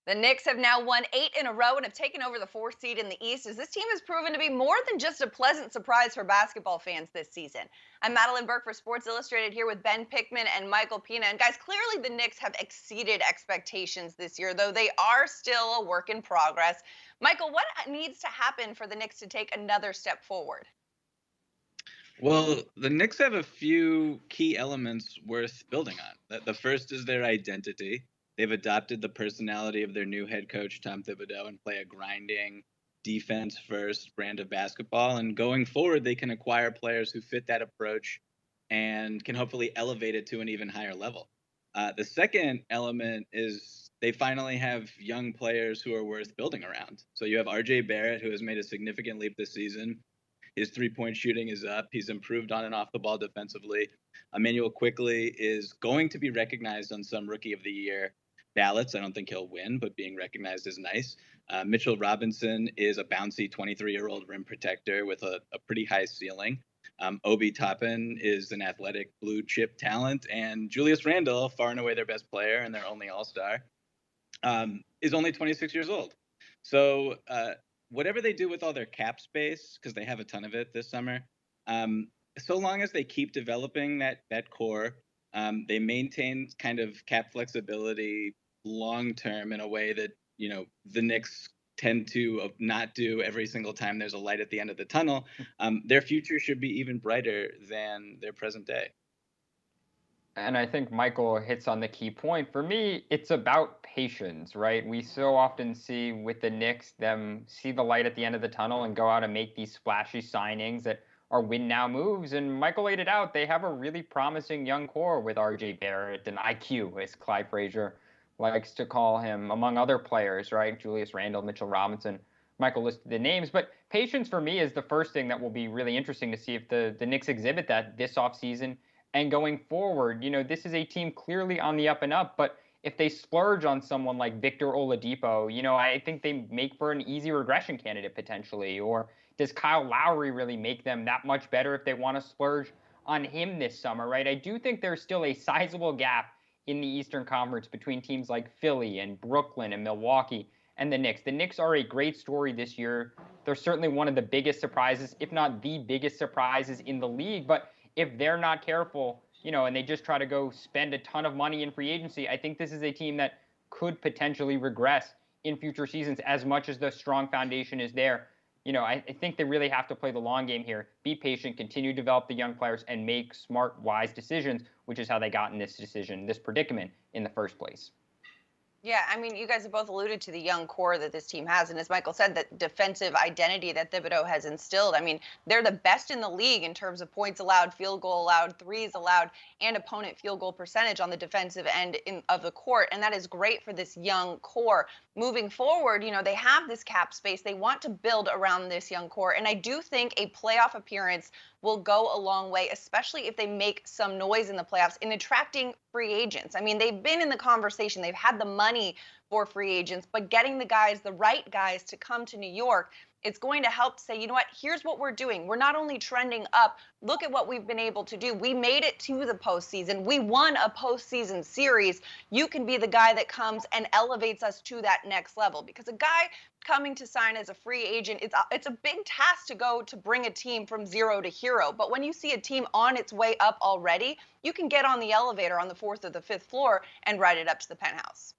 The Knicks have now won 8 in a row and have taken over the fourth seed in the East as this team has proven to be more than just a pleasant surprise for basketball fans this season. I'm Madeline Burke for Sports Illustrated here with Ben Pickman and Michael Pina. And guys, clearly the Knicks have exceeded expectations this year, though they are still a work in progress. Michael, what needs to happen for the Knicks to take another step forward? Well, the Knicks have a few key elements worth building on. The first is their identity. They've adopted the personality of their new head coach, Tom Thibodeau, and play a grinding, defense first brand of basketball. And going forward, they can acquire players who fit that approach and can hopefully elevate it to an even higher level. The second element is they finally have young players who are worth building around. So you have RJ Barrett, who has made a significant leap this season. His three-point shooting is up. He's improved on and off the ball defensively. Emmanuel Quickly is going to be recognized on some Rookie of the Year ballots. I don't think he'll win, but being recognized is nice. Mitchell Robinson is a bouncy 23-year-old rim protector with a pretty high ceiling. Obi Toppin is an athletic blue chip talent, and Julius Randle, far and away their best player and their only All-Star, is only 26 years old. So whatever they do with all their cap space, because they have a ton of it this summer, so long as they keep developing that core, they maintain kind of cap flexibility long term in a way that the Knicks tend to not do every single time there's a light at the end of the tunnel. Their future should be even brighter than their present day. And I think Michael hits on the key point. For me, it's about patience, right? We so often see with the Knicks them see the light at the end of the tunnel and go out and make these splashy signings that are win now moves. And Michael laid it out. They have a really promising young core with RJ Barrett and IQ, as Clyde Frazier likes to call him, among other players, right? Julius Randle, Mitchell Robinson. Michael listed the names, but patience for me is the first thing that will be really interesting to see if the Knicks exhibit that this offseason and going forward. This is a team clearly on the up and up, but if they splurge on someone like Victor Oladipo, I think they make for an easy regression candidate potentially. Or does Kyle Lowry really make them that much better if they want to splurge on him this summer, right? I do think there's still a sizable gap in the Eastern Conference between teams like Philly and Brooklyn and Milwaukee and the Knicks. The Knicks are a great story this year. They're certainly one of the biggest surprises, if not the biggest surprises in the league. But if they're not careful, and they just try to go spend a ton of money in free agency, I think this is a team that could potentially regress in future seasons as much as the strong foundation is there. I think they really have to play the long game here, be patient, continue to develop the young players, and make smart, wise decisions, which is how they got in this predicament in the first place. Yeah, I mean, you guys have both alluded to the young core that this team has. And as Michael said, that defensive identity that Thibodeau has instilled. I mean, they're the best in the league in terms of points allowed, field goal allowed, threes allowed, and opponent field goal percentage on the defensive end of the court. And that is great for this young core. Moving forward, they have this cap space. They want to build around this young core. And I do think a playoff appearance will go a long way, especially if they make some noise in the playoffs in attracting free agents. I mean, they've been in the conversation. They've had the money for free agents, but getting the right guys to come to New York, it's going to help say, you know what, here's what we're doing. We're not only trending up, look at what we've been able to do. We made it to the postseason. We won a postseason series. You can be the guy that comes and elevates us to that next level, because a guy coming to sign as a free agent, it's a big task to go to bring a team from zero to hero. But when you see a team on its way up already, you can get on the elevator on the fourth or the fifth floor and ride it up to the penthouse.